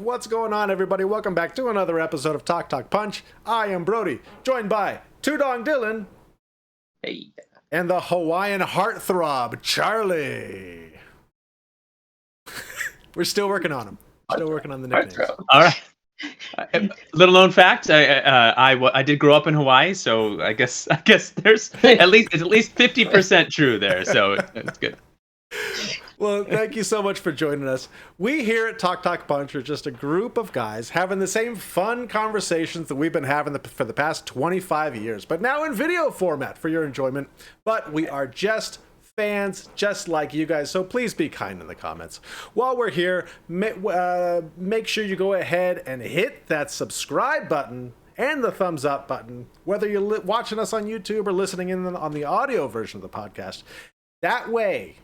What's going on, everybody? Welcome back to another episode of Talk Talk Punch. I am Brody, joined by Tudong Dylan. Hey. And the Hawaiian heartthrob, Charlie. We're still working on him. Still working on the nicknames. All right. Little known fact: I did grow up in Hawaii, so I guess there's at least 50% true there. So it's good. Well, thank you so much for joining us. We here at Talk Talk Punch are just a group of guys having the same fun conversations that we've been having for the past 25 years, but now in video format for your enjoyment. But we are just fans, just like you guys, so please be kind in the comments. While we're here, make sure you go ahead and hit that subscribe button and the thumbs up button, whether you're watching us on YouTube or listening in on the audio version of the podcast. That way,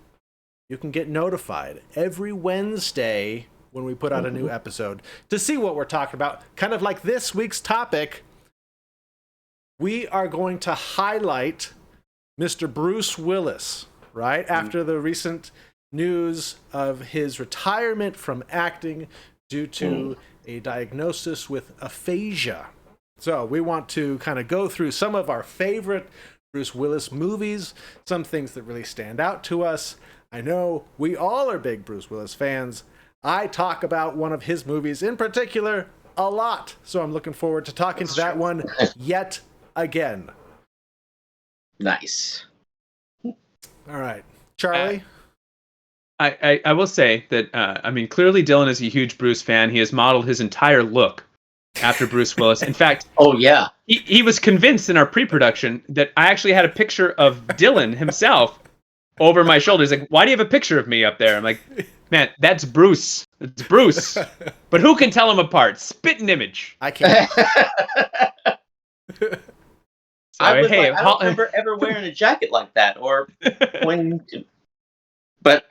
you can get notified every Wednesday when we put out a new episode to see what we're talking about. Kind of like this week's topic, we are going to highlight Mr. Bruce Willis, right? After the recent news of his retirement from acting due to a diagnosis with aphasia. So we want to kind of go through some of our favorite Bruce Willis movies, some things that really stand out to us. I know we all are big Bruce Willis fans. I talk about one of his movies in particular a lot, so I'm looking forward to talking to that one yet again. Nice. All right, Charlie? I will say that, clearly Dylan is a huge Bruce fan. He has modeled his entire look after Bruce Willis. In fact, he was convinced in our pre-production that I actually had a picture of Dylan himself over my shoulder. He's like, why do you have a picture of me up there? I'm like, man, that's Bruce. It's Bruce. But who can tell him apart? Spitting image. I can't. I don't remember ever wearing a jacket like that, or when. But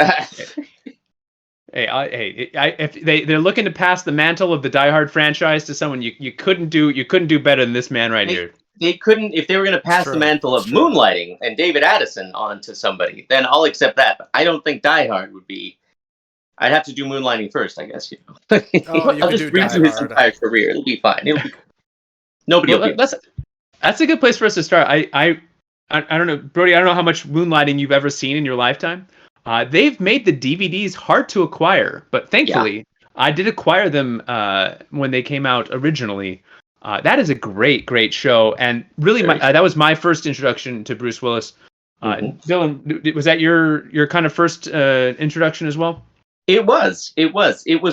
if they're looking to pass the mantle of the Die Hard franchise to someone, you couldn't do better than this man right here. They couldn't, if they were going to pass the mantle of Moonlighting and David Addison on to somebody, then I'll accept that. But I don't think Die Hard would be. I'd have to do Moonlighting first, I guess. I'll just read through his entire career. It'll be fine. Nobody will be. That's a good place for us to start. I don't know, Brody. I don't know how much Moonlighting you've ever seen in your lifetime. They've made the DVDs hard to acquire, but thankfully, I did acquire them when they came out originally. That is a great show, and really, that was my first introduction to Bruce Willis. Dylan, was that your kind of first introduction as well? It was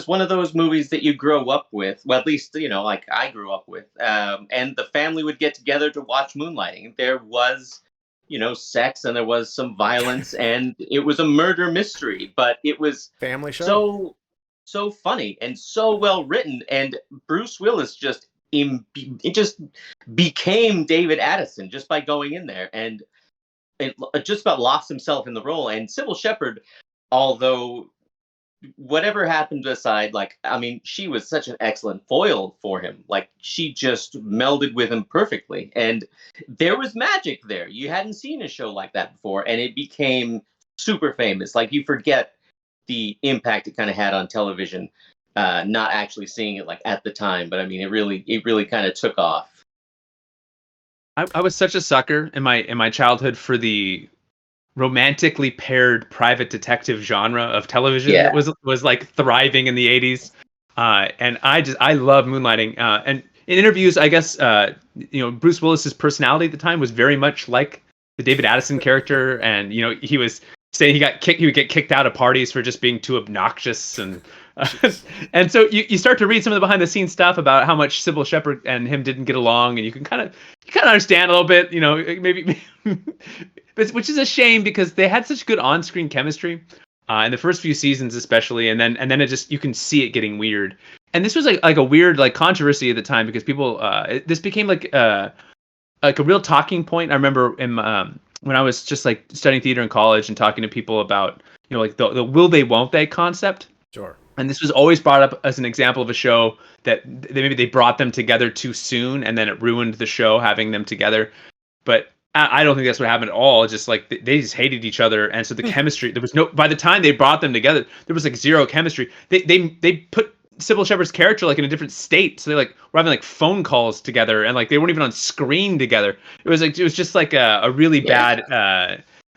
one of those movies that you grow up with. Well, at least like I grew up with, and the family would get together to watch Moonlighting. There was, sex, and there was some violence, and it was a murder mystery, but it was family show. So funny and so well written, and Bruce Willis just became David Addison just by going in there, and it just about lost himself in the role. And Sybil Shepherd, although whatever happened aside, she was such an excellent foil for him. Like, she just melded with him perfectly, and there was magic there. You hadn't seen a show like that before, and it became super famous. Like, you forget the impact it kind of had on television. Not actually seeing it at the time, but it really kind of took off. I was such a sucker in my childhood for the romantically paired private detective genre of television. It was like thriving in the 80s, and I love Moonlighting. And in interviews, I guess Bruce Willis's personality at the time was very much like the David Addison character, and he was saying he would get kicked out of parties for just being too obnoxious, and and so you start to read some of the behind the scenes stuff about how much Sybil Shepherd and him didn't get along, and you kind of understand a little bit, maybe, which is a shame because they had such good on-screen chemistry in the first few seasons, especially, and then it just, you can see it getting weird. And this was like a weird controversy at the time because people this became like a real talking point. I remember when I was just studying theater in college and talking to people about the will they won't they concept. Sure. And this was always brought up as an example of a show that maybe they brought them together too soon, and then it ruined the show having them together. But I don't think that's what happened at all. Just they just hated each other, and so the chemistry, there was no. By the time they brought them together, there was zero chemistry. They put Sybil Shepherd's character like in a different state, so they like were having like phone calls together, and like they weren't even on screen together. It was just like a really bad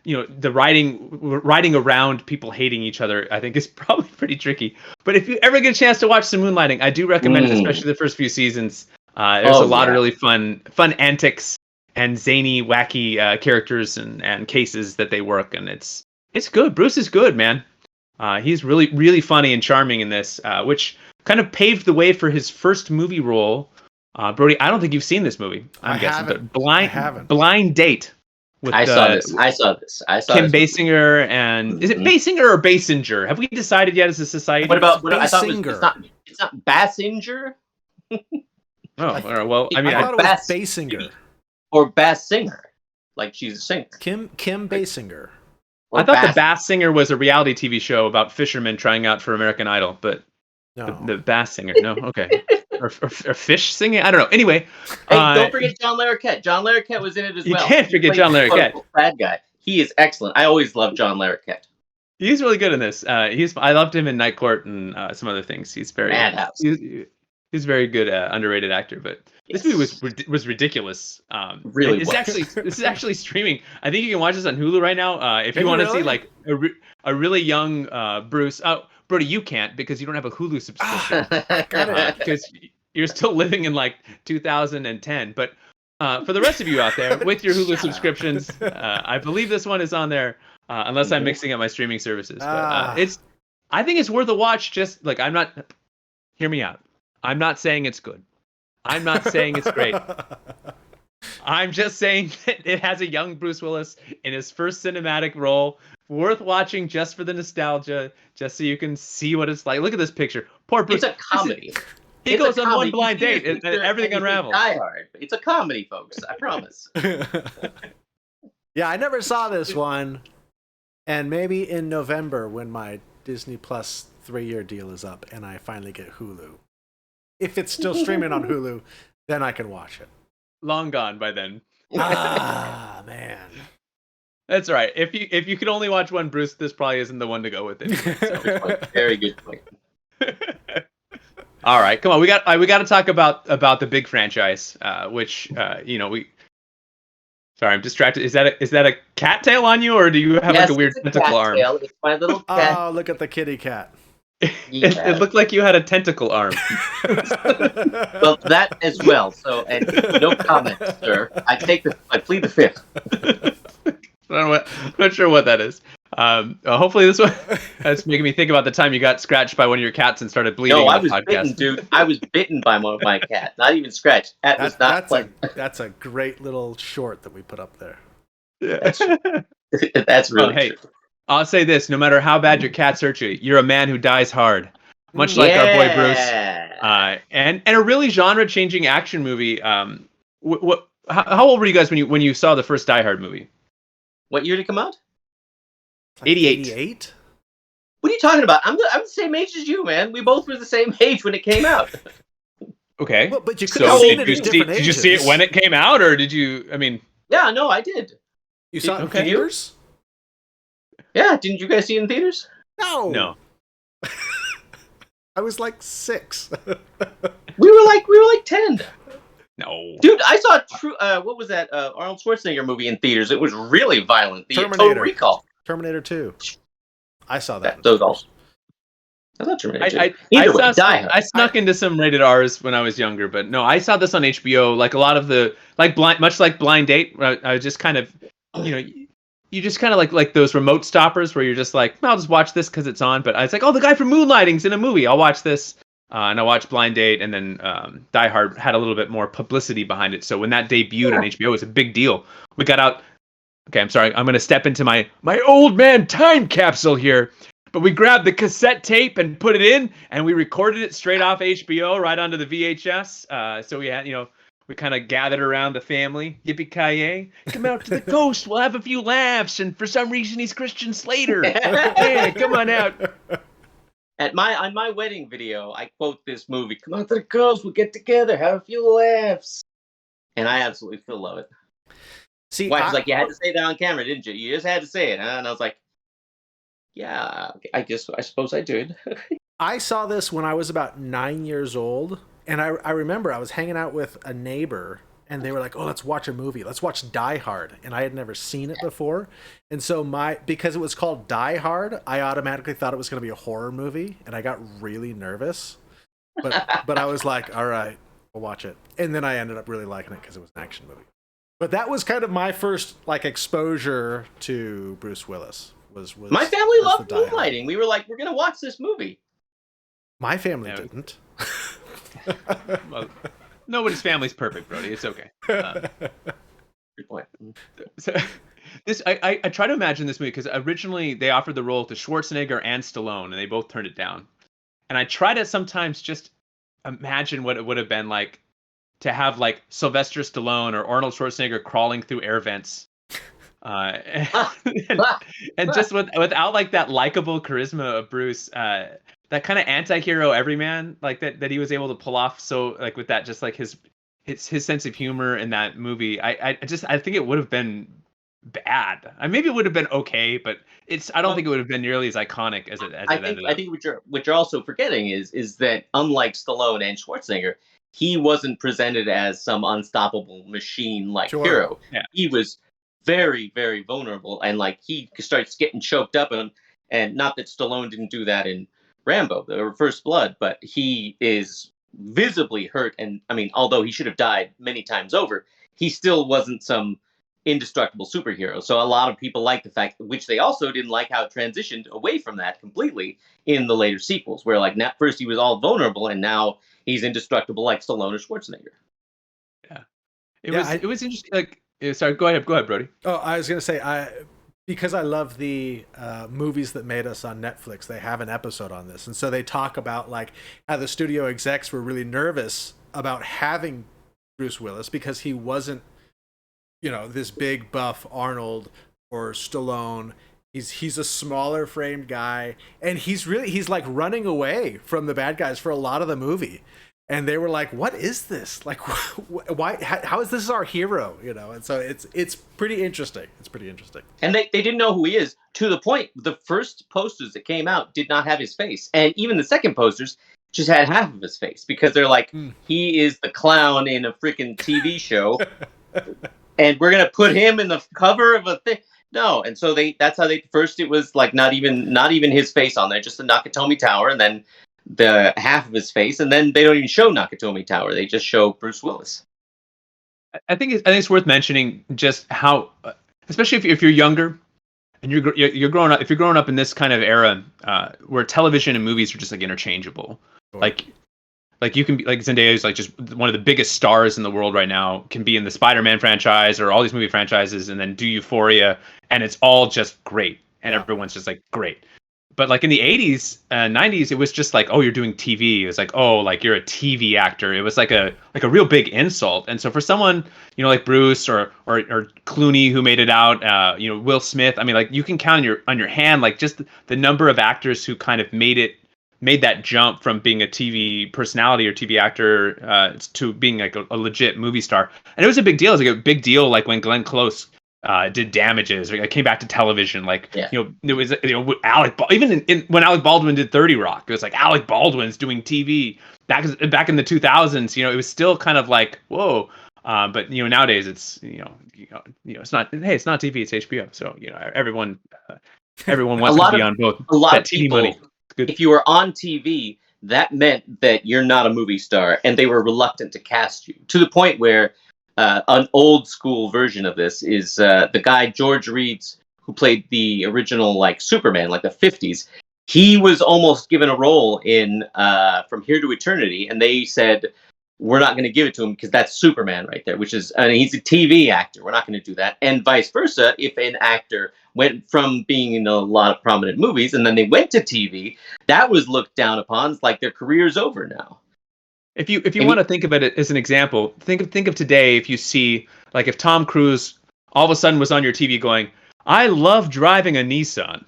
the writing around people hating each other, I think, is probably pretty tricky. But if you ever get a chance to watch some Moonlighting, I do recommend it, especially the first few seasons. There's a lot of really fun antics and zany, wacky characters and cases that they work, and it's good. Bruce is good, man. He's really, really funny and charming in this, which kind of paved the way for his first movie role. Brody, I don't think you've seen this movie. I'm guessing, but Blind Date. I saw this. Kim Basinger and is it Basinger or Basinger? Have we decided yet as a society? What about I thought it's not Basinger? Well, I mean, I thought it was Basinger or Bass Singer, like she's a singer. Kim Basinger. I thought the Bass Singer was a reality TV show about fishermen trying out for American Idol, but no. the Bass Singer, no, okay, or fish singing, I don't know. Anyway, hey, don't forget John Larroquette. John Larroquette was in it as well. You can't forget John Larroquette. Bad guy. He is excellent. I always loved John Larroquette. He's really good in this. I loved him in Night Court and some other things. He's very Madhouse. He's a very good underrated actor, but this movie was ridiculous. Really, this is actually streaming. I think you can watch this on Hulu right now. If you want to see like a really young Bruce. Oh, Brody, you can't because you don't have a Hulu subscription because you're still living in like 2010. But for the rest of you out there with your Hulu subscriptions, I believe this one is on there. Unless I'm mixing up my streaming services, but I think it's worth a watch. Just like hear me out. I'm not saying it's good. I'm not saying it's great. I'm just saying that it has a young Bruce Willis in his first cinematic role, worth watching just for the nostalgia, just so you can see what it's like. Look at this picture. Poor Bruce. It's a comedy. He goes on one blind date and everything unravels. Die Hard. It's a comedy, folks. I promise. Yeah, I never saw this one. And maybe in November when my Disney Plus 3-year deal is up and I finally get Hulu. If it's still streaming on Hulu, then I can watch it. Long gone by then. Man. That's all right. If you could only watch one Bruce, this probably isn't the one to go with it. So. Very good point. All right, come on. We got to talk about the big franchise, which we. Sorry, I'm distracted. Is that a cat tail on you, or do you have like a weird tentacle arm? Tail. It's my little cat. Oh, look at the kitty cat. It looked like you had a tentacle arm. Well, that as well. So, and no comment, sir. I plead the fifth. I'm not sure what that is. Hopefully this one that's making me think about the time you got scratched by one of your cats and started bleeding. No, I was bitten, dude. I was bitten by my cat. Not even scratched. That's a great little short that we put up there. Yeah. That's really true. I'll say this: no matter how bad your cats hurt you, you're a man who dies hard, much like our boy Bruce. And a really genre-changing action movie. How old were you guys when you saw the first Die Hard movie? What year did it come out? Like 88? What are you talking about? I'm the same age as you, man. We both were the same age when it came out. Okay. Well, but you could have seen it in different ages. Did you see it when it came out, or did you? I mean. Yeah, no, I did. You saw it in theaters? Yeah, didn't you guys see it in theaters? No. I was like 6. we were like 10. No. Dude, I saw what was that Arnold Schwarzenegger movie in theaters? It was really violent. The Total Recall. Terminator 2. I saw that. Those also. I thought Terminator 2. I snuck into some rated R's when I was younger, but no, I saw this on HBO. Like a lot of the much like Blind Date. I just kind of, you just kind of like those remote stoppers where you're just like, I'll just watch this because it's on. But I was like, oh, the guy from Moonlighting's in a movie. I'll watch this. And I watched Blind Date, and then Die Hard had a little bit more publicity behind it. So when that debuted on HBO, it was a big deal. We got out. Okay, I'm sorry. I'm going to step into my old man time capsule here. But we grabbed the cassette tape and put it in, and we recorded it straight off HBO right onto the VHS. So we had, we kind of gathered around the family. Yippee-ki-yay. Come out to the coast. We'll have a few laughs. And for some reason, he's Christian Slater. Hey, come on out. On my wedding video, I quote this movie. Come out to the coast. We'll get together. Have a few laughs. And I absolutely still love it. See, Wife's like, you had to say that on camera, didn't you? You just had to say it. And I was like, yeah, I suppose I did. I saw this when I was about 9 years old, and I remember I was hanging out with a neighbor, and they were like, "Oh, let's watch a movie. Let's watch Die Hard," and I had never seen it before, and so because it was called Die Hard, I automatically thought it was going to be a horror movie, and I got really nervous, but I was like, "All right, we'll watch it," and then I ended up really liking it because it was an action movie. But that was kind of my first like exposure to Bruce Willis. Was My family was loved the Die Hard. Moonlighting. We were like, we're gonna watch this movie. My family Yeah. didn't. Well, nobody's family's perfect, Brody. It's okay. Good point. So I try to imagine this movie because originally they offered the role to Schwarzenegger and Stallone, and they both turned it down. And I try to sometimes just imagine what it would have been like to have like Sylvester Stallone or Arnold Schwarzenegger crawling through air vents, and, and just without like that likable charisma of Bruce, that kind of anti-hero everyman like that he was able to pull off. So like with that, just like his sense of humor in that movie, I think it would have been bad. Maybe it would have been okay, but I don't think it would have been nearly as iconic as it ended I up. think what you're also forgetting is that unlike Stallone and Schwarzenegger, he wasn't presented as some unstoppable machine like Sure. hero. Yeah. He was very, very vulnerable, and like he starts getting choked up, and not that Stallone didn't do that in Rambo or First Blood, but he is visibly hurt, and I mean, although he should have died many times over, he still wasn't some indestructible superhero. So a lot of people like the fact, which they also didn't like how it transitioned away from that completely in the later sequels, where like first he was all vulnerable, and now he's indestructible like Stallone or Schwarzenegger. Yeah, it was interesting. Like, sorry, go ahead, Brody. Oh, I was gonna say because I love the movies that made us on Netflix. They have an episode on this, and so they talk about like how the studio execs were really nervous about having Bruce Willis because he wasn't, this big buff Arnold or Stallone. He's a smaller framed guy, and he's like running away from the bad guys for a lot of the movie. And they were like, "What is this? Like, why? How is this our hero?" And so it's pretty interesting. It's pretty interesting. And they didn't know who he is, to the point the first posters that came out did not have his face, and even the second posters just had half of his face because they're like, he is the clown in a freaking TV show, and we're gonna put him in the cover of a thing. No, and so that's how first it was like not even his face on there, just the Nakatomi Tower, and then the half of his face, and then they don't even show Nakatomi Tower. They just show Bruce Willis. I think it's worth mentioning just how, especially if you're younger and you're growing up. If you're growing up in this kind of era where television and movies are just like interchangeable, like you can be like Zendaya is like just one of the biggest stars in the world right now, can be in the Spider-Man franchise or all these movie franchises, and then do Euphoria, and it's all just great, and everyone's just like great. But like in the 80s, 90s, it was just like, oh, you're doing TV. It was like, oh, like you're a TV actor. It was like a real big insult. And so for someone, like Bruce or Clooney, who made it out, Will Smith, I mean, like you can count on your hand, like just the number of actors who kind of made that jump from being a TV personality or TV actor to being like a legit movie star. And it was a big deal. It was like a big deal, like when Glenn Close did Damages, or came back to television, like it was Alec even when Alec Baldwin did 30 Rock, it was like Alec Baldwin's doing TV back in the 2000s. It was still kind of like whoa, but nowadays it's it's not, hey, it's not TV, it's HBO. So everyone wants to be on both. A lot that of TV people, money. Good. If you were on TV, that meant that you're not a movie star, and they were reluctant to cast you, to the point where an old school version of this is the guy George Reeves, who played the original like Superman, like the 50s. He was almost given a role in From Here to Eternity, and they said, we're not going to give it to him because that's Superman right there, he's a TV actor. We're not going to do that. And vice versa, if an actor went from being in a lot of prominent movies and then they went to TV, that was looked down upon. It's like their career's over now. If you want to think of it as an example, think of today. If you see, like, if Tom Cruise all of a sudden was on your TV going, "I love driving a Nissan.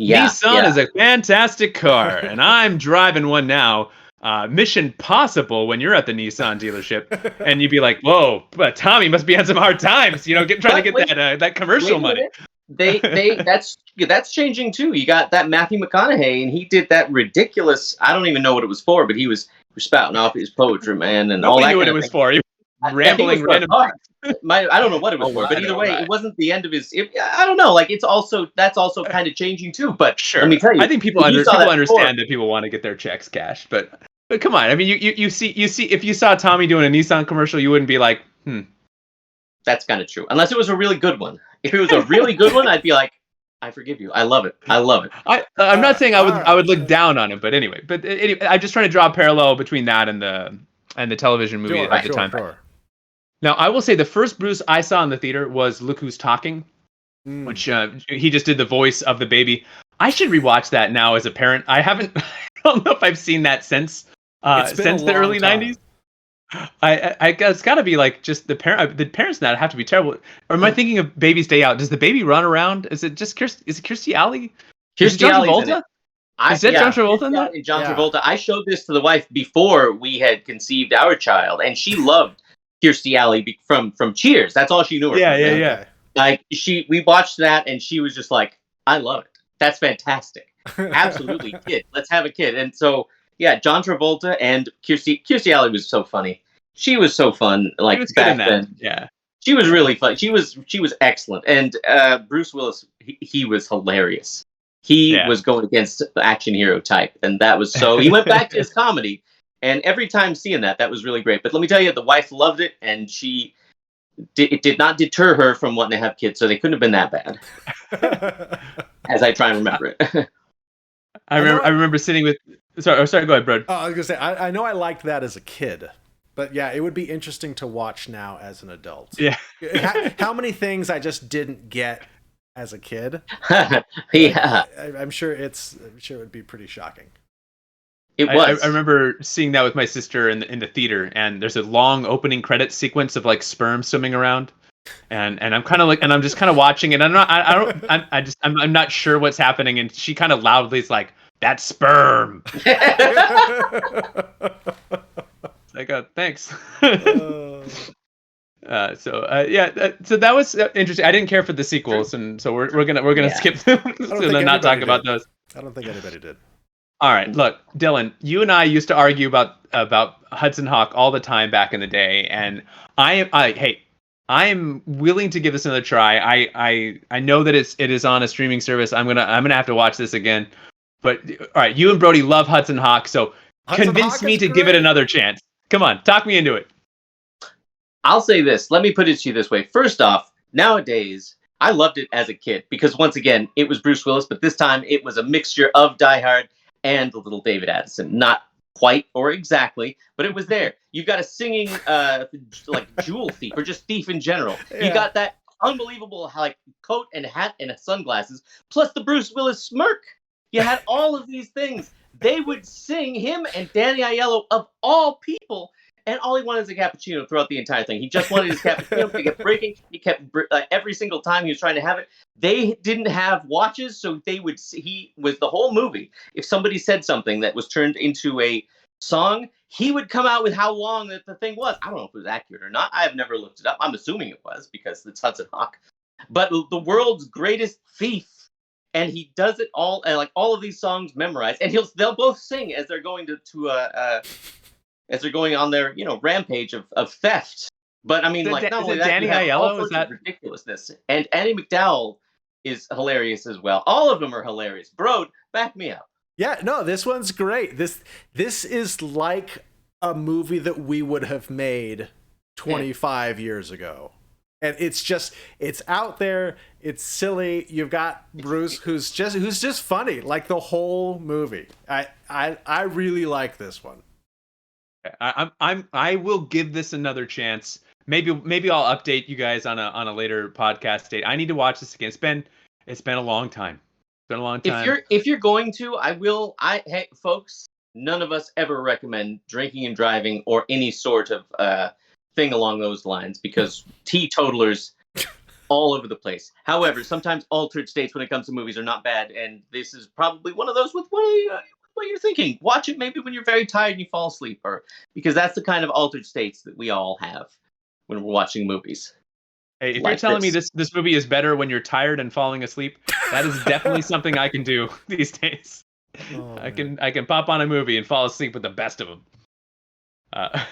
Nissan is a fantastic car, and I'm driving one now. Mission Possible," when you're at the Nissan dealership, and you'd be like, "Whoa, but Tommy must be on some hard times, trying to get that commercial money." that's changing too. You got that Matthew McConaughey, and he did that ridiculous. I don't even know what it was for, but he was spouting off his poetry, man, and all Nobody that knew what kind it of was thing. for. He was rambling It was for a random. car. I don't know what it was All for, but right, either all way, right. it wasn't the end of his. I don't know. Like that's also kind of changing too. But let Sure, me tell you, I think people you saw people that before. understand that people want to get their checks cashed, but come on. I mean, you see if you saw Tommy doing a Nissan commercial, you wouldn't be like, That's kind of true, unless it was a really good one. If it was a really good one, I'd be like, I forgive you. I love it. I love it. I'm not saying I would look right. down on it, but anyway. But anyway, I'm just trying to draw a parallel between that and the television movie at the time. Sure. Now, I will say the first Bruce I saw in the theater was Look Who's Talking, which he just did the voice of the baby. I should rewatch that now as a parent. I haven't. I don't know if I've seen that since the early '90s. I guess it's got to be like just the parents in that have to be terrible. Or am I thinking of Baby's Day Out? Does the baby run around? Is it just Kirstie Alley? Is it Kirstie John Alley's in Travolta? it. Is that John Travolta in Kirstie that? Alley and John Yeah. Travolta. I showed this to the wife before we had conceived our child, and she loved Kirstie Alley from Cheers. That's all she knew her. Yeah, from. yeah, Okay. yeah. Like we watched that, and she was just like, "I love it. That's fantastic. Absolutely, kid. Let's have a kid." And so, yeah, John Travolta and Kirstie Alley was so funny. She was so fun. Like He was good in back that. then, Yeah. she was really fun. She was excellent. And Bruce Willis, he was hilarious. He was going against the action hero type, and that was so. He went back to his comedy, and every time seeing that was really great. But let me tell you, the wife loved it, and it did not deter her from wanting to have kids, so they couldn't have been that bad. As I try and remember it. I remember sitting with. Sorry, go ahead, bro. Oh, I was gonna say I know I liked that as a kid, but yeah, it would be interesting to watch now as an adult. Yeah. How many things I just didn't get as a kid? Yeah, I'm sure it would be pretty shocking. it was. I remember seeing that with my sister in the theater, and there's a long opening credit sequence of like sperm swimming around, and I'm kind of like, and I'm just kind of watching it. I'm not sure what's happening, and she kind of loudly is like, "That's sperm." Like, thanks. So that was interesting. I didn't care for the sequels, and so we're gonna skip them and not talk about those. I don't think anybody did. All right, look, Dylan, you and I used to argue about Hudson Hawk all the time back in the day, and I'm willing to give this another try. I know that it is on a streaming service. I'm gonna have to watch this again. But all right, you and Brody love Hudson Hawk, so convince me to give it another chance. Come on, talk me into it. I'll say this. Let me put it to you this way. First off, nowadays, I loved it as a kid because once again, it was Bruce Willis, but this time it was a mixture of Die Hard and the little David Addison. Not quite or exactly, but it was there. You got a singing like jewel thief or just thief in general. Yeah. You got that unbelievable like coat and hat and sunglasses, plus the Bruce Willis smirk. You had all of these things. They would sing him and Danny Aiello of all people. And all he wanted is a cappuccino throughout the entire thing. He just wanted his cappuccino. He kept breaking. He kept every single time he was trying to have it. They didn't have watches, so he was the whole movie. If somebody said something that was turned into a song, he would come out with how long that the thing was. I don't know if it was accurate or not. I have never looked it up. I'm assuming it was because it's Hudson Hawk. But the world's greatest thief, and he does it all, and like all of these songs memorized, and they'll both sing as they're going as they're going on their, rampage of theft. But I mean, not only that, Danny you have Aiello, all sorts of ridiculousness. And Annie McDowell is hilarious as well. All of them are hilarious. Bro, back me up. Yeah, no, this one's great. This is like a movie that we would have made 25 years ago. And it's out there. It's silly. You've got Bruce, who's just funny, like the whole movie. I really like this one. I will give this another chance. Maybe I'll update you guys on a later podcast date. I need to watch this again. It's been a long time. It's been a long time. If you're going to, hey folks, none of us ever recommend drinking and driving or any sort of thing along those lines because teetotalers all over the place. However, sometimes altered states when it comes to movies are not bad, and this is probably one of those with what you're thinking. Watch it maybe when you're very tired and you fall asleep, or because that's the kind of altered states that we all have when we're watching movies. Hey, if you're like telling me this. this movie is better when you're tired and falling asleep, that is definitely something I can do these days. Oh, I can pop on a movie and fall asleep with the best of them. Uh,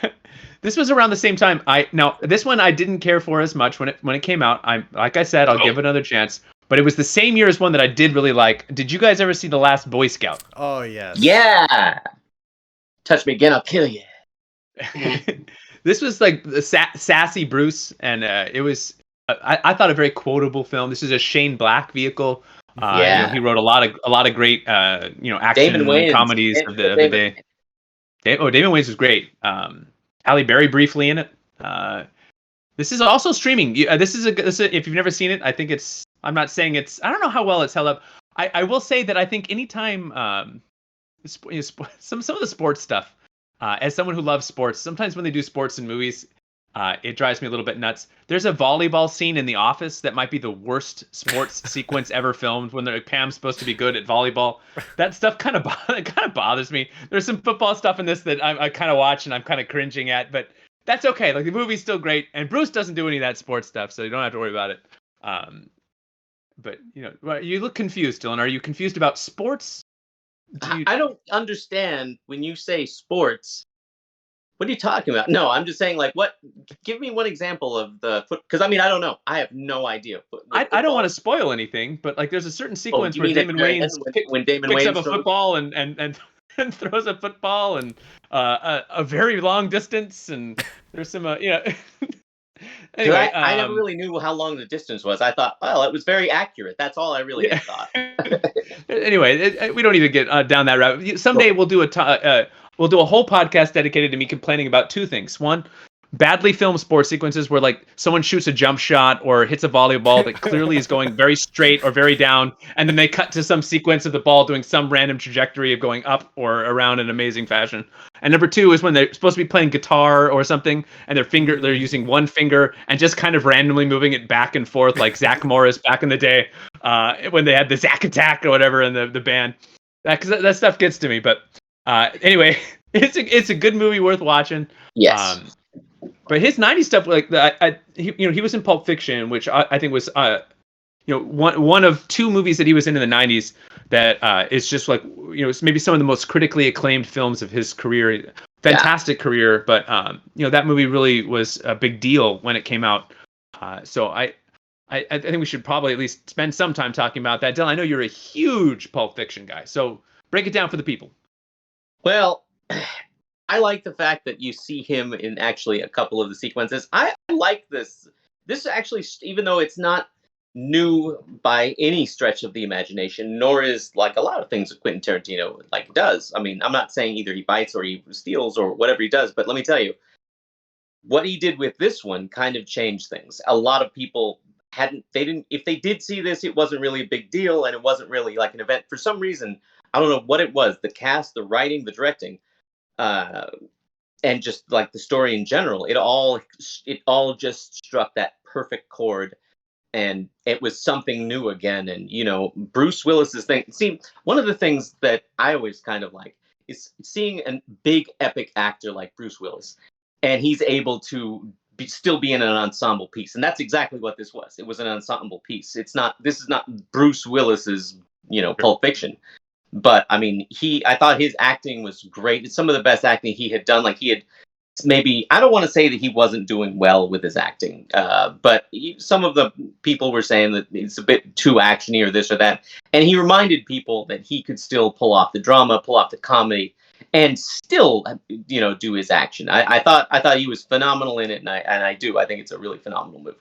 this was around the same time. Now this one I didn't care for as much when it came out. Like I said, I'll give it another chance. But it was the same year as one that I did really like. Did you guys ever see The Last Boy Scout? Oh yes. Yeah. Touch me again, I'll kill you. This was like the sassy Bruce, and it was I thought a very quotable film. This is a Shane Black vehicle. Yeah. He wrote a lot of great action Damon Wayans. comedies of the day. Damon Wayans was great. Halle Berry briefly in it. This is also streaming. This is if you've never seen it, I think it's. I'm not saying it's. I don't know how well it's held up. I will say that I think anytime some of the sports stuff. As someone who loves sports, sometimes when they do sports in movies, it drives me a little bit nuts. There's a volleyball scene in The Office that might be the worst sports sequence ever filmed. When Pam's supposed to be good at volleyball, that stuff kind of bothers me. There's some football stuff in this that I kind of watch and I'm kind of cringing at, but that's okay. Like the movie's still great, and Bruce doesn't do any of that sports stuff, so you don't have to worry about it. But you look confused, Dylan. Are you confused about sports? I don't understand when you say sports. What are you talking about? No, I'm just saying, like, what? Give me one example of the foot. Because I don't know. I have no idea. I don't want to spoil anything, but like, there's a certain sequence where Damon Wayans picks up a football and throws a football and a very long distance, and there's some Anyway, I never really knew how long the distance was. I thought, well, it was very accurate. That's all I really thought. Anyway, we don't need to get down that route. Someday we'll do a whole podcast dedicated to me complaining about two things. One, badly filmed sports sequences where like someone shoots a jump shot or hits a volleyball that clearly is going very straight or very down, and then they cut to some sequence of the ball doing some random trajectory of going up or around in amazing fashion. And number two is when they're supposed to be playing guitar or something, and they're using one finger and just kind of randomly moving it back and forth, like Zach Morris back in the day when they had the Zach Attack or whatever in the band. That stuff gets to me. But anyway, it's a good movie worth watching. Yes. But his '90s stuff, like he was in Pulp Fiction, which I think was one of two movies that he was in the '90s that is just like maybe some of the most critically acclaimed films of his career. Fantastic career, but that movie really was a big deal when it came out. So I think we should probably at least spend some time talking about that. Dylan, I know you're a huge Pulp Fiction guy, so break it down for the people. Well, I like the fact that you see him in actually a couple of the sequences. I like this. This actually, even though it's not new by any stretch of the imagination, nor is like a lot of things that Quentin Tarantino like does. I'm not saying either he bites or he steals or whatever he does, but let me tell you, what he did with this one kind of changed things. A lot of people if they did see this, it wasn't really a big deal, and it wasn't really like an event. For some reason, I don't know what it was, the cast, the writing, the directing, and just like the story in general, it all just struck that perfect chord, and it was something new again. And Bruce Willis's thing. See, one of the things that I always kind of like is seeing a big epic actor like Bruce Willis, and he's able to still be in an ensemble piece, and that's exactly what this was. It was an ensemble piece. This is not Bruce Willis's Pulp Fiction. But I thought his acting was great. It's some of the best acting he had done. Like he had maybe, I don't want to say that he wasn't doing well with his acting, but some of the people were saying that it's a bit too actiony or this or that. And he reminded people that he could still pull off the drama, pull off the comedy, and still, do his action. I thought he was phenomenal in it, and I do. I think it's a really phenomenal movie.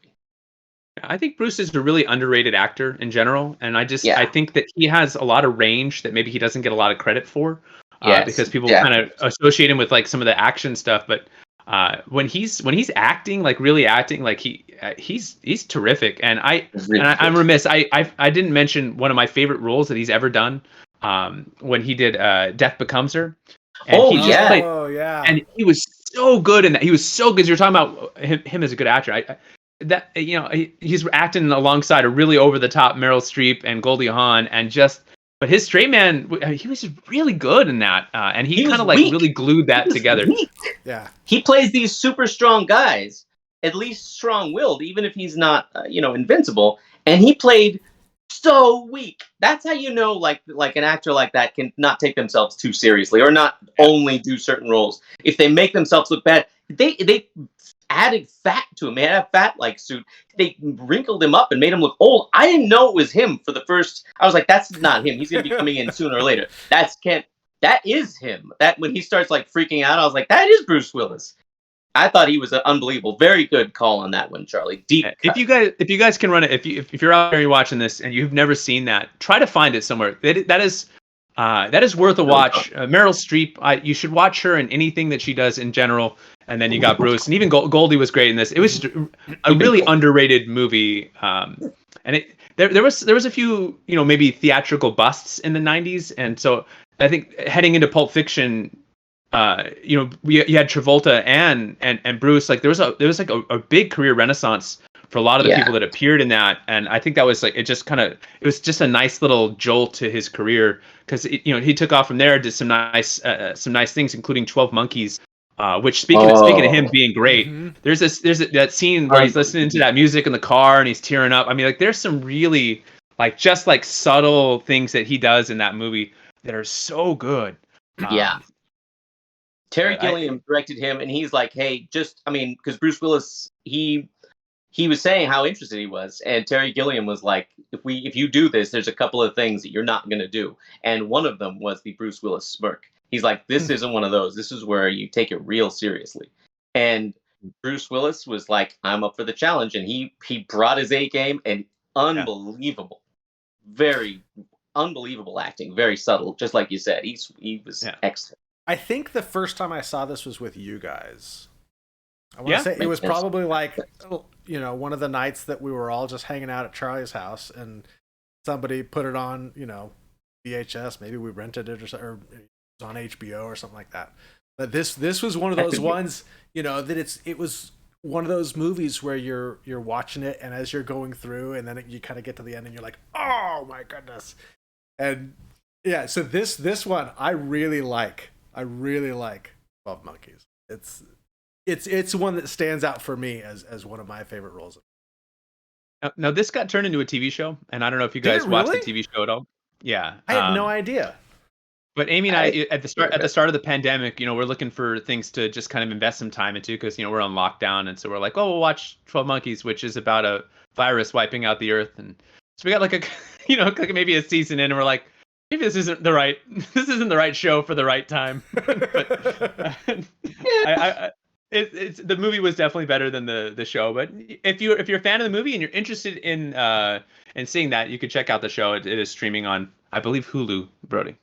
I think Bruce is a really underrated actor in general, and I think that he has a lot of range that maybe he doesn't get a lot of credit for, because people kind of associate him with like some of the action stuff. But when he's acting, like really acting, like he's terrific. And I'm remiss. I didn't mention one of my favorite roles that he's ever done. When he did Death Becomes Her. And and he was so good in that. He was so good. You're talking about him as a good actor. He's acting alongside a really over the top Meryl Streep and Goldie Hawn, but his straight man, he was just really good in that, and he kind of like really glued that together. Yeah, he plays these super strong guys, at least strong-willed, even if he's not, invincible. And he played so weak. That's how you know, like an actor like that can not take themselves too seriously, or not only do certain roles. If they make themselves look bad, they added fat to him. He had a fat like suit. They wrinkled him up and made him look old. I didn't know it was him for the first. I was like, that's not him. He's gonna be coming in sooner or later. That is him. That when he starts like freaking out, I was like, that is Bruce Willis. I thought he was unbelievable. Very good call on that one, Charlie. Deep. If you guys can run it, if you're out there, you're watching this and you've never seen that, try to find it somewhere. That is worth a watch. Meryl Streep, you should watch her in anything that she does in general. And then you got Bruce, and even Goldie was great in this. It was a really underrated movie, and there was a few maybe theatrical busts in the '90s, and so I think heading into Pulp Fiction, you had Travolta and Bruce. Like there was like a big career renaissance for a lot of the people that appeared in that, and I think that was like it was just a nice little jolt to his career because he took off from there, did some nice things, including 12 Monkeys. Which speaking of him being great, there's that scene where he's listening to that music in the car and he's tearing up. I mean, like there's some really just subtle things that he does in that movie that are so good. Terry Gilliam directed him, and he's like, hey, because Bruce Willis, he was saying how interested he was, and Terry Gilliam was like, if you do this, there's a couple of things that you're not going to do, and one of them was the Bruce Willis smirk. He's like, this isn't one of those. This is where you take it real seriously. And Bruce Willis was like, I'm up for the challenge. And he brought his A game, and unbelievable, very unbelievable acting, very subtle. Just like you said, he was excellent. I think the first time I saw this was with you guys. I want to say it was probably like, one of the nights that we were all just hanging out at Charlie's house and somebody put it on, VHS. Maybe we rented it or on HBO or something like that. But this was one of those ones, that it was one of those movies where you're watching it, and as you're going through, and then you kind of get to the end and you're like, oh my goodness. And yeah, so this one I really like 12 Monkeys. It's one that stands out for me as one of my favorite roles. Now this got turned into a TV show, and I don't know if you guys watched the TV show at all. Yeah, I had no idea. But Amy and I at the start of the pandemic, we're looking for things to just kind of invest some time into because we're on lockdown, and so we're like, oh, we'll watch 12 Monkeys, which is about a virus wiping out the earth, and so we got like maybe a season in, and we're like, maybe this isn't the right show for the right time. But the movie was definitely better than the show. But if you're a fan of the movie and you're interested in seeing that, you could check out the show. It is streaming on, I believe, Hulu, Brody.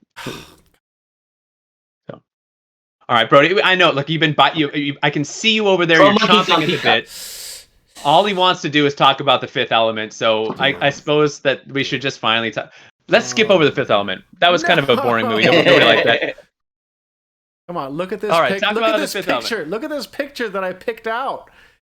All right, Brody. I know. Look, you've been I can see you over there. You're chomping at the bit. All he wants to do is talk about The Fifth Element. So I suppose that we should just finally talk. Let's skip over The Fifth Element. That was kind of a boring movie. Nobody liked that. Come on, look at this. All right, look at this picture. Look at this picture that I picked out.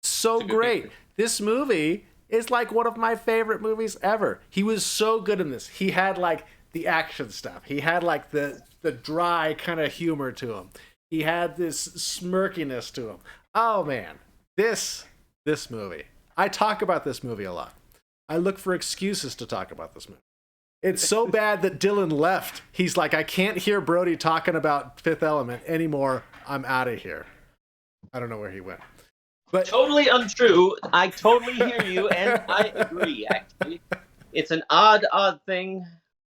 So great. This movie is like one of my favorite movies ever. He was so good in this. He had like the action stuff. He had like the dry kind of humor to him. He had this smirkiness to him. Oh man, this movie. I talk about this movie a lot. I look for excuses to talk about this movie. It's so bad that Dylan left. He's like, I can't hear Brody talking about Fifth Element anymore. I'm out of here. I don't know where he went. But totally untrue. I totally hear you, and I agree, actually. It's an odd thing,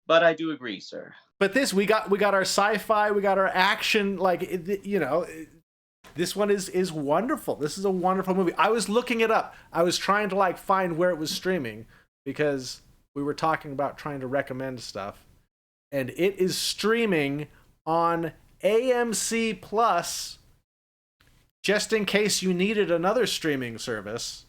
but I do agree, sir. But this, we got our sci-fi, we got our action, this one is wonderful. This is a wonderful movie. I was looking it up. I was trying to find where it was streaming because we were talking about trying to recommend stuff. And it is streaming on AMC Plus. Just in case you needed another streaming service,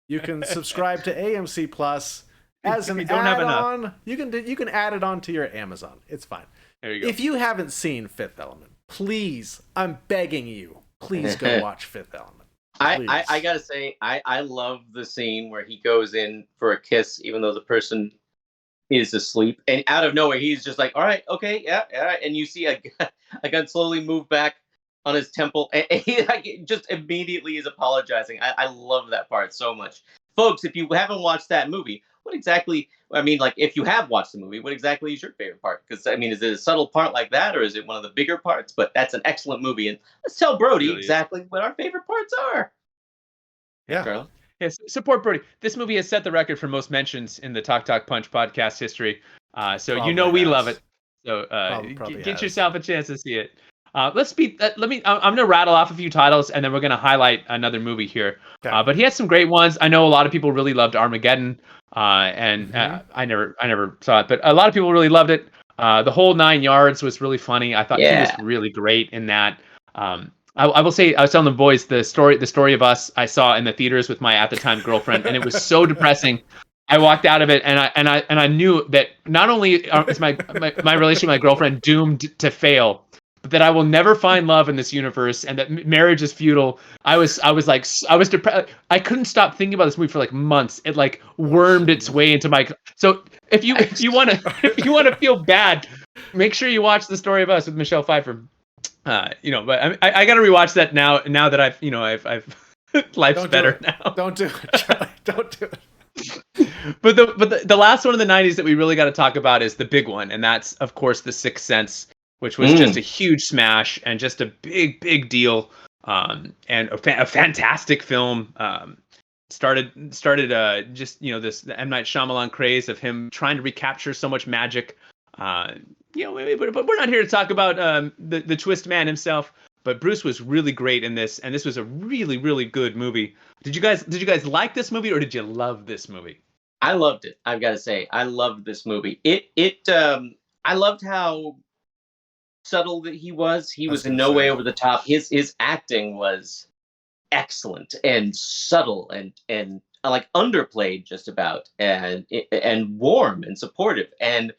you can subscribe to AMC Plus as an add-on. You can add it on to your Amazon. It's fine. There you go. If you haven't seen Fifth Element, please, I'm begging you, please go watch Fifth Element. I gotta say, I love the scene where he goes in for a kiss, even though the person is asleep, and out of nowhere he's just like, all right, okay, yeah, all right, and you see a gun slowly move back on his temple, and he like just immediately is apologizing. I love that part so much, folks. If you haven't watched that movie, what exactly? I mean, like, if you have watched the movie, what exactly is your favorite part? Because I mean, is it a subtle part like that, or is it one of the bigger parts? But that's an excellent movie, and let's tell Brody Really is. exactly what our favorite parts are. Yeah. Charlie? Yes, support Brody. This movie has set the record for most mentions in the Talk Talk Punch podcast history. So Probably you know we has. love it. So Probably get has. yourself a chance to see it. I'm gonna rattle off a few titles and then we're gonna highlight another movie here. Okay. But he had some great ones. I know a lot of people really loved Armageddon, and Mhm. I never saw it, but a lot of people really loved it. The whole 9 yards was really funny. I thought he was Yeah. really great in that. I will say, I was telling the boys the story of us I saw in the theaters with my at the time girlfriend, and it was so depressing. I walked out of it, and I knew that not only is my relationship with my girlfriend doomed to fail, but that I will never find love in this universe, and that marriage is futile. I was depressed. I couldn't stop thinking about this movie for like months. It like wormed its way into my. So if you want to feel bad, make sure you watch The Story of Us with Michelle Pfeiffer. But I got to rewatch that now that I've life's better now. Don't do it, Charlie. Don't do it. But the last one of the 90s that we really got to talk about is the big one, and that's of course The Sixth Sense, which was just a huge smash and just a big deal, and a fantastic film. Started just this M. Night Shyamalan craze of him trying to recapture so much magic. But we're not here to talk about the twist man himself. But Bruce was really great in this, and this was a really good movie. Did you guys like this movie, or did you love this movie? I loved it. I've got to say, I loved this movie. I loved how subtle that he was. He was in no way over the top. His acting was excellent and subtle and like underplayed just about, and warm and supportive. And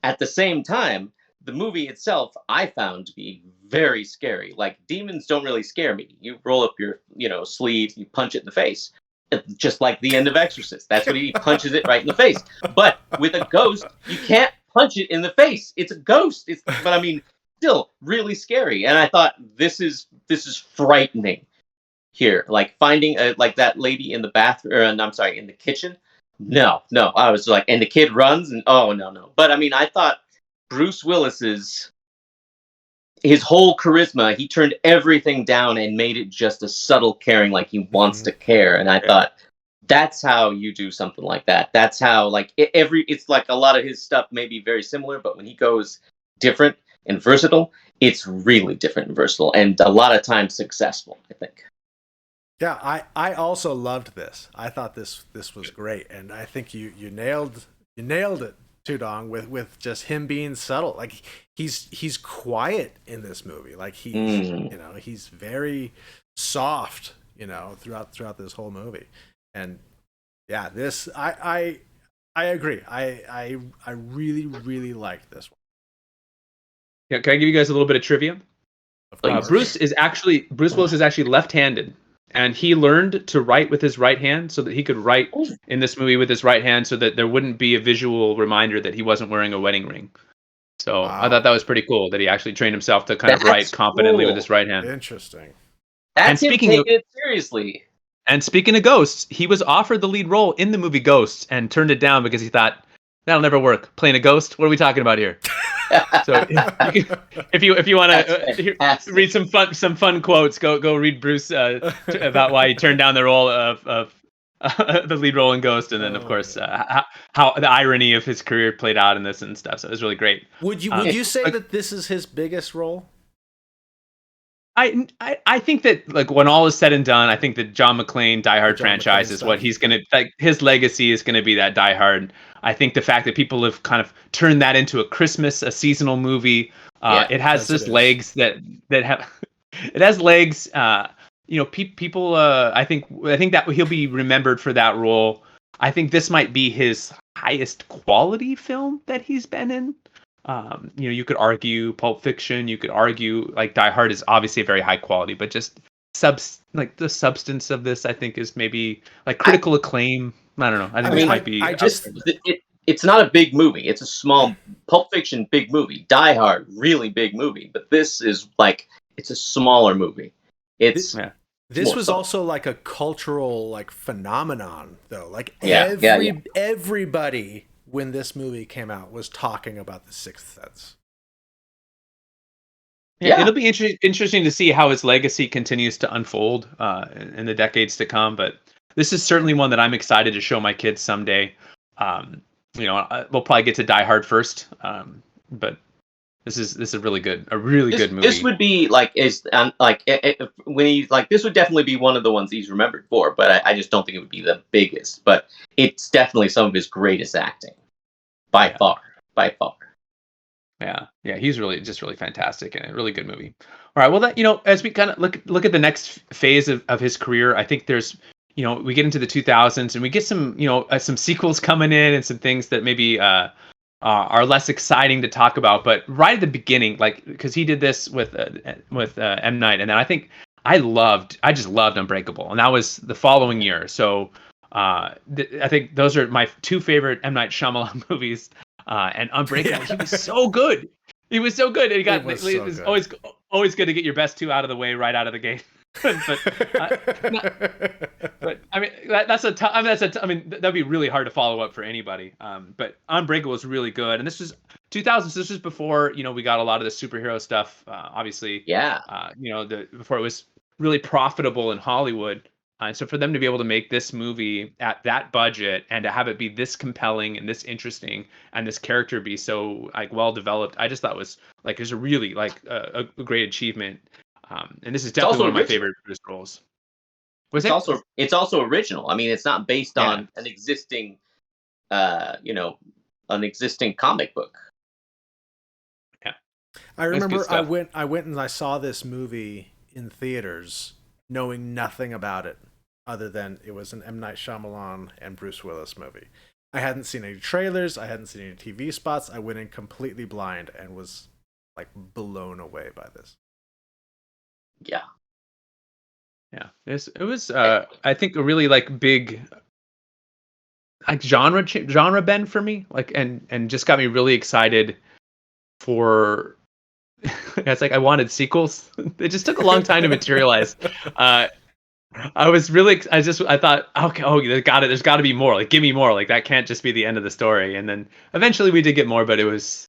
at the same time, the movie itself I found to be very scary. Like, demons don't really scare me. You roll up your sleeve, you punch it in the face. Just like the end of Exorcist. That's what he punches it right in the face. But with a ghost, you can't punch it in the face. It's a ghost. But I mean, still really scary. And I thought this is frightening here. Like finding like that lady in the bathroom, or I'm sorry, in the kitchen. No. I was like, and the kid runs, and oh no. But I mean, I thought Bruce Willis's his whole charisma, he turned everything down and made it just a subtle caring, like he wants to care. And I thought, that's how you do something like that. That's how, like, it's like a lot of his stuff may be very similar, but when he goes different and versatile, it's really different and versatile, and a lot of times successful, I think. Yeah, I also loved this. I thought this was great, and I think you nailed it, Tudong, with just him being subtle. Like, he's quiet in this movie. Like, he's very soft, throughout this whole movie. And yeah, this I agree. I really liked this one. Yeah, can I give you guys a little bit of trivia? Bruce Willis is actually left-handed, and he learned to write with his right hand so that he could write in this movie with his right hand, so that there wouldn't be a visual reminder that he wasn't wearing a wedding ring. So wow. I thought that was pretty cool that he actually trained himself to kind of write confidently with his right hand. Interesting. That's him taking it seriously. And speaking of ghosts, he was offered the lead role in the movie Ghosts and turned it down because he thought, that'll never work. Playing a ghost? What are we talking about here? So if you want to read some fun quotes, go read Bruce about why he turned down the role of the lead role in Ghost, and then of course how the irony of his career played out in this and stuff. So it was really great. Would you say that this is his biggest role? I think that, like, when all is said and done, I think that John McClane Die Hard franchise is what he's gonna, like, his legacy is gonna be that Die Hard. I think the fact that people have kind of turned that into a seasonal movie, it has just legs that have it has legs. People. I think that he'll be remembered for that role. I think this might be his highest quality film that he's been in. You could argue Pulp Fiction. You could argue, like, Die Hard is obviously a very high quality, but just the substance of this, I think, is maybe like critical acclaim. I don't know. I think this might be. It's not a big movie. It's a small Pulp Fiction, big movie. Die Hard, really big movie. But this is like, It's a smaller movie. It's Yeah. This was fun. also like a cultural like phenomenon, though. Like Yeah, everybody when this movie came out was talking about The Sixth Sense. Yeah, it'll be interesting to see how its legacy continues to unfold in the decades to come. But this is certainly one that I'm excited to show my kids someday. We'll probably get to Die Hard first, but this is a really good good movie. This would be like when he like this would definitely be one of the ones he's remembered for. But I just don't think it would be the biggest. But it's definitely some of his greatest acting, by far. Yeah, he's really fantastic and a really good movie. All right, well, that as we kind of look at the next phase of his career, I think there's we get into the 2000s and we get some some sequels coming in and some things that maybe are less exciting to talk about. But right at the beginning, like because he did this with M. Night, and then I think I just loved Unbreakable, and that was the following year. So I think those are my two favorite M. Night Shyamalan movies. And Unbreakable, he was so good. He was so good. It was always good to get your best two out of the way right out of the gate. but I mean that'd be really hard to follow up for anybody. But Unbreakable was really good, and this was 2000s. This was before we got a lot of the superhero stuff. Obviously, before it was really profitable in Hollywood. And so for them to be able to make this movie at that budget and to have it be this compelling and this interesting and this character be so like well developed, I just thought was like a really like a great achievement. And this is definitely one of my favorite Bruce roles. It's also original. I mean, it's not based on an existing, an existing comic book. Yeah, I remember I went and I saw this movie in theaters, knowing nothing about it other than it was an M. Night Shyamalan and Bruce Willis movie. I hadn't seen any trailers. I hadn't seen any TV spots. I went in completely blind and was like blown away by this. Yeah. It was I think a really like big like genre bend for me, like and just got me really excited for. It's like I wanted sequels. It just took a long time to materialize. I was really, I thought, okay, there's got to be more. Like, give me more. Like, that can't just be the end of the story. And then eventually we did get more, but it was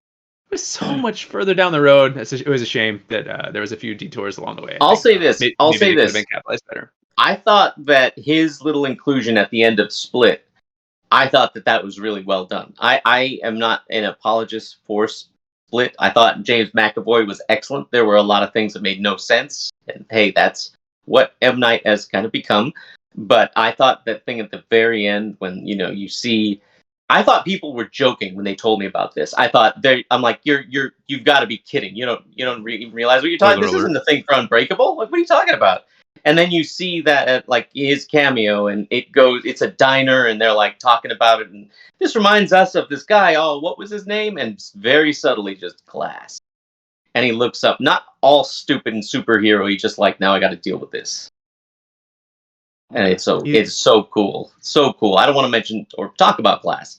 so much further down the road. It was a shame that there was a few detours along the way. I'll say this. Maybe could have been capitalized better. I thought that his little inclusion at the end of Split, I thought that was really well done. I am not an apologist for Split. I thought James McAvoy was excellent. There were a lot of things that made no sense. And hey, that's what M. Night has kind of become. But I thought that thing at the very end when, you see, I thought people were joking when they told me about this. I thought I'm like, you've got to be kidding. You don't realize what you're talking. This isn't the thing for Unbreakable. Like, what are you talking about? And then you see that at like his cameo and it's a diner and they're like talking about it. And this reminds us of this guy. Oh, what was his name? And very subtly just Glass. And he looks up, not all stupid and superhero. He just like, now I got to deal with this. And it's so cool. So cool. I don't want to mention or talk about Glass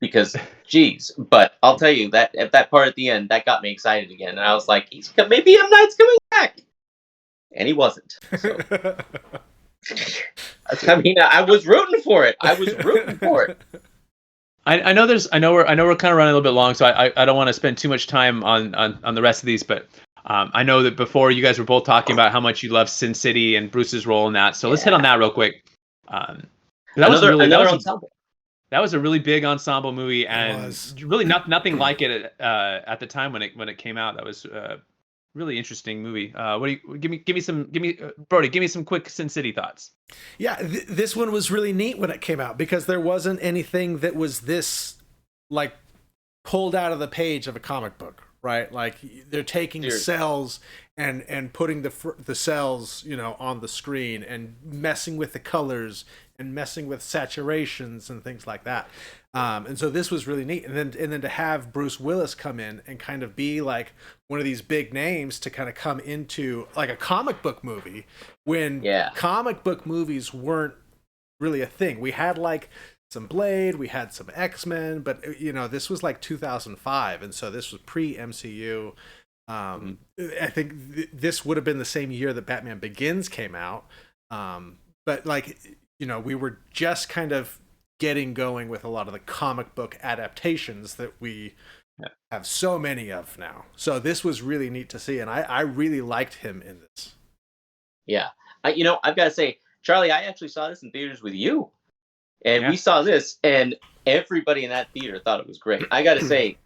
because, geez, but I'll tell you that at that part at the end, that got me excited again. And I was like, maybe M. Night's coming back. And he wasn't. So. I mean, I was rooting for it. I know we're kind of running a little bit long, so I don't want to spend too much time on the rest of these, but I know that before you guys were both talking about how much you love Sin City and Bruce's role in that. So let's hit on that real quick. That was a really big ensemble movie, and really nothing like it at the time when it came out. That was really interesting movie. Brody, give me some quick Sin City thoughts. Yeah, this one was really neat when it came out because there wasn't anything that was this like pulled out of the page of a comic book, right? Like they're taking cells and putting the cells, on the screen and messing with the colors and messing with saturations and things like that. And so this was really neat. And then to have Bruce Willis come in and kind of be like one of these big names to kind of come into like a comic book movie when comic book movies weren't really a thing. We had like some Blade, we had some X-Men, but this was like 2005. And so this was pre-MCU. I think this would have been the same year that Batman Begins came out. But like, we were just kind of getting going with a lot of the comic book adaptations that we have so many of now. So this was really neat to see, and I really liked him in this. Yeah. I've got to say, Charlie, I actually saw this in theaters with you. And we saw this, and everybody in that theater thought it was great. I got to say,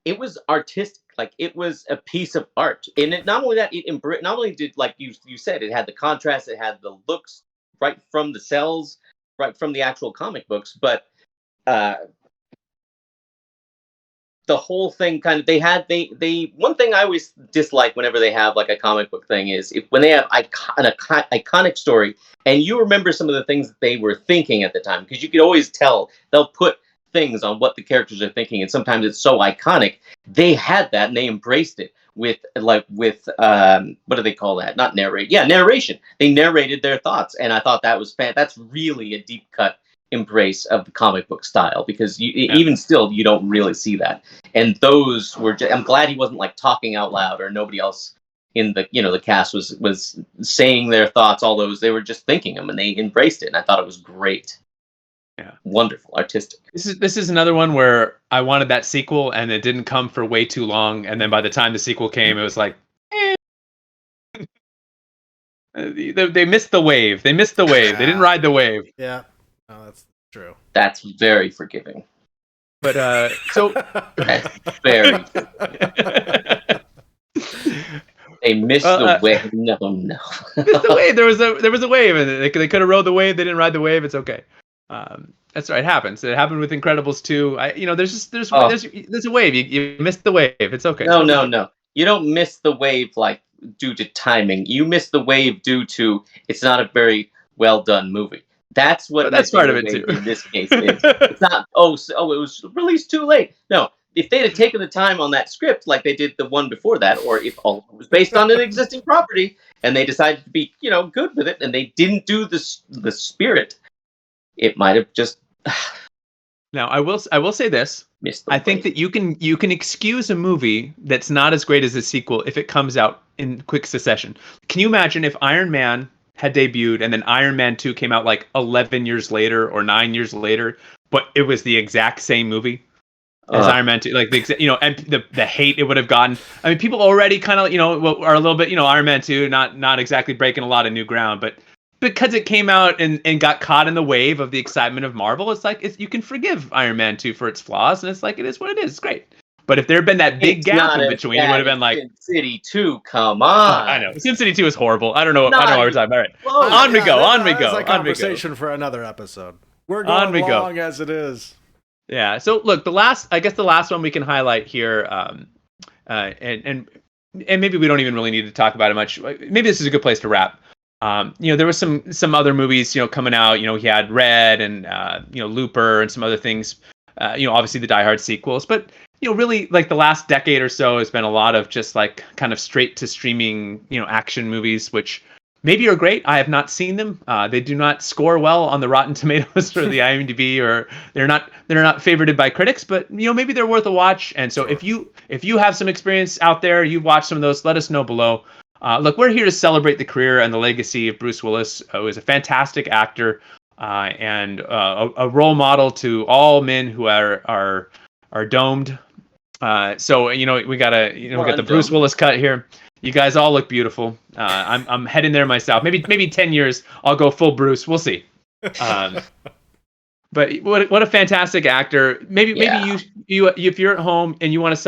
it was artistic. Like, it was a piece of art. And not only that, not only did, like you said, it had the contrast, it had the looks right from the cells, right from the actual comic books, but the whole thing kind of, they one thing I always dislike whenever they have like a comic book thing is when they have an iconic story and you remember some of the things that they were thinking at the time, because you could always tell they'll put things on what the characters are thinking, and sometimes it's so iconic. They had that and they embraced it with what do they call that? Not narrate. Yeah, narration. They narrated their thoughts, and I thought that was that's really a deep cut embrace of the comic book style, because even still you don't really see that. And those were I'm glad he wasn't like talking out loud, or nobody else in the the cast was saying their thoughts. All those, they were just thinking them and they embraced it, and I thought it was great. Yeah, wonderful, artistic. This is another one where I wanted that sequel and it didn't come for way too long, and then by the time the sequel came it was like they missed the wave. They missed the wave. They didn't ride the wave. Yeah. No, that's true. That's very forgiving. But so that's very they missed the wave. No. Missed the wave. There was a wave, and they could have rode the wave. They didn't ride the wave. It's okay. That's right. It happens. It happened with Incredibles 2. There's a wave. You missed the wave. It's okay. No. You don't miss the wave like due to timing. You miss the wave due to it's not a very well done movie. That's what that's part of it too. In this case, it's not. It was released too late. No, if they had taken the time on that script like they did the one before that, or if it was based on an existing property and they decided to be good with it, and they didn't do the spirit, it might have just. Now I will say this. I think that you can excuse a movie that's not as great as a sequel if it comes out in quick succession. Can you imagine if Iron Man had debuted and then Iron Man 2 came out like 11 years later or 9 years later, but it was the exact same movie as Iron Man 2, like and the hate it would have gotten. I mean, people already kind of are a little bit Iron Man 2 not exactly breaking a lot of new ground, but because it came out and got caught in the wave of the excitement of Marvel, it's like you can forgive Iron Man 2 for its flaws, and it's like it is what it is. It's great. But if there had been that big gap in between, it would have been like Sin City 2. Come on, I know Sin City 2 is horrible. I don't know what we're talking about. All right, on we go. That's a conversation for another episode. We're going long as it is. Yeah. So look, the last one we can highlight here, and maybe we don't even really need to talk about it much. Maybe this is a good place to wrap. There was some other movies, coming out. He had Red and Looper and some other things. Obviously the Die Hard sequels, but really like the last decade or so has been a lot of just like kind of straight to streaming, action movies, which maybe are great. I have not seen them. They do not score well on the Rotten Tomatoes or the IMDb, or they're not favorited by critics, but maybe they're worth a watch. And so if you have some experience out there, you've watched some of those, let us know below. Look, we're here to celebrate the career and the legacy of Bruce Willis, who is a fantastic actor and a role model to all men who are domed. So we got the Bruce Willis cut here. You guys all look beautiful. I'm heading there myself. Maybe 10 years I'll go full Bruce. We'll see. But what a fantastic actor. Maybe you if you're at home and you want to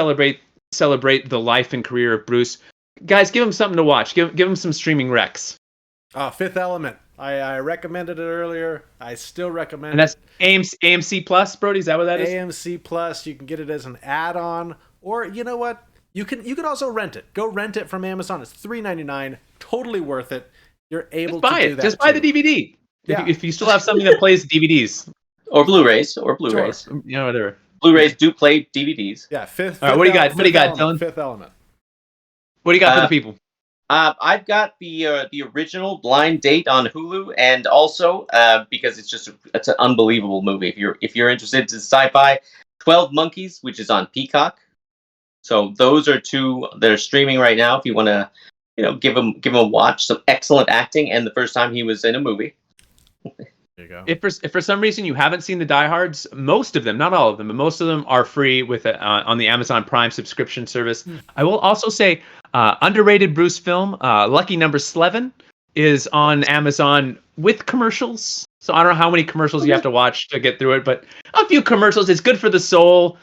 celebrate the life and career of Bruce, guys, give him something to watch. Give him some streaming recs. Fifth Element. I recommended it earlier. I still recommend it. And that's AMC Plus, Brody? Is that what that is? AMC Plus. You can get it as an add-on. Or, you know what? You can also rent it. Go rent it from Amazon. It's $3.99. Totally worth it. You're able to do that. Just buy the DVD. Yeah. If you still have something that plays DVDs. Or Blu-rays. Sure. Whatever. Blu-rays do play DVDs. Yeah, fifth. All right, what do you got? Dylan? Fifth Element. What do you got for the people? I've got the original Blind Date on Hulu, and also because it's an unbelievable movie. If you're interested in sci-fi, 12 Monkeys, which is on Peacock. So those are two that are streaming right now. If you want to, give him a watch. Some excellent acting, and the first time he was in a movie. There you go. If for some reason you haven't seen the Die Hards, most of them, not all of them, but most of them are free with on the Amazon Prime subscription service. I will also say underrated Bruce film, Lucky Number 11, is on Amazon with commercials. So I don't know how many commercials you have to watch to get through it, but a few commercials. It's good for the soul.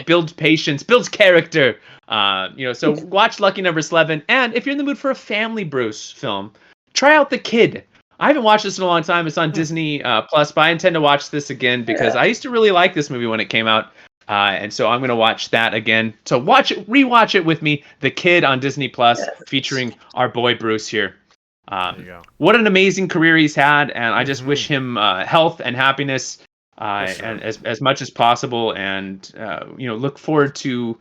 Builds patience, builds character. So watch Lucky Number 11. And if you're in the mood for a family Bruce film, try out The Kid. I haven't watched this in a long time. It's on Disney Plus, but I intend to watch this again because I used to really like this movie when it came out. And so I'm going to watch that again. So rewatch it with me, The Kid on Disney Plus, featuring our boy Bruce here. There you go. What an amazing career he's had, and I just wish him health and happiness and as much as possible. And look forward to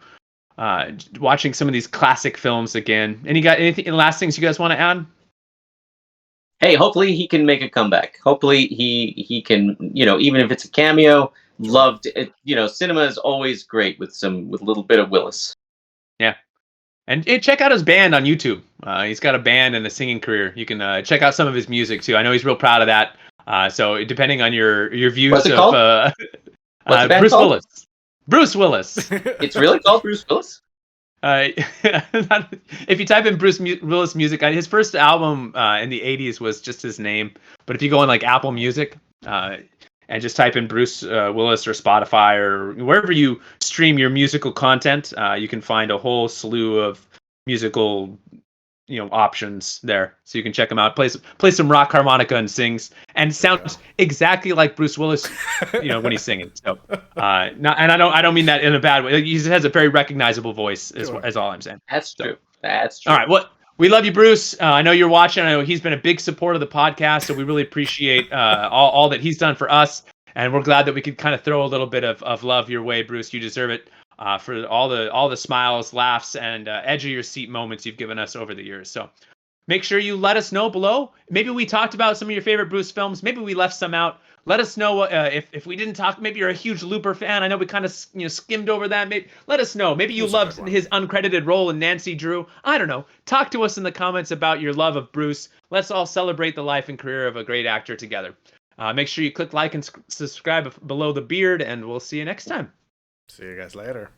watching some of these classic films again. Anything last things you guys want to add? Hey, hopefully he can make a comeback. Hopefully he can, even if it's a cameo. Loved it. Cinema is always great with a little bit of Willis. Yeah. And check out his band on YouTube. He's got a band and a singing career. You can check out some of his music too. I know he's real proud of that. So depending on your views What's it of called? What's the band Bruce called? Willis. Bruce Willis. It's really called Bruce Willis? If you type in Bruce Willis music, his first album in the 80s was just his name. But if you go on like Apple Music and just type in Bruce Willis or Spotify or wherever you stream your musical content, you can find a whole slew of musical options there. So you can check him out. Play some rock harmonica and sings, and sounds exactly like Bruce Willis when he's singing. So I don't mean that in a bad way. He has a very recognizable voice is all I'm saying. That's true. That's true. All right, we love you, Bruce. I know you're watching. I know he's been a big support of the podcast, so we really appreciate all that he's done for us, and we're glad that we could kind of throw a little bit of love your way, Bruce. You deserve it for all the smiles, laughs, and edge of your seat moments you've given us over the years. So make sure you let us know below. Maybe we talked about some of your favorite Bruce films. Maybe we left some out. Let us know if we didn't talk. Maybe you're a huge Looper fan. I know we kind of skimmed over that. Maybe let us know. Maybe you loved his uncredited role in Nancy Drew. I don't know. Talk to us in the comments about your love of Bruce. Let's all celebrate the life and career of a great actor together. Make sure you click like and subscribe below the beard, and we'll see you next time. See you guys later.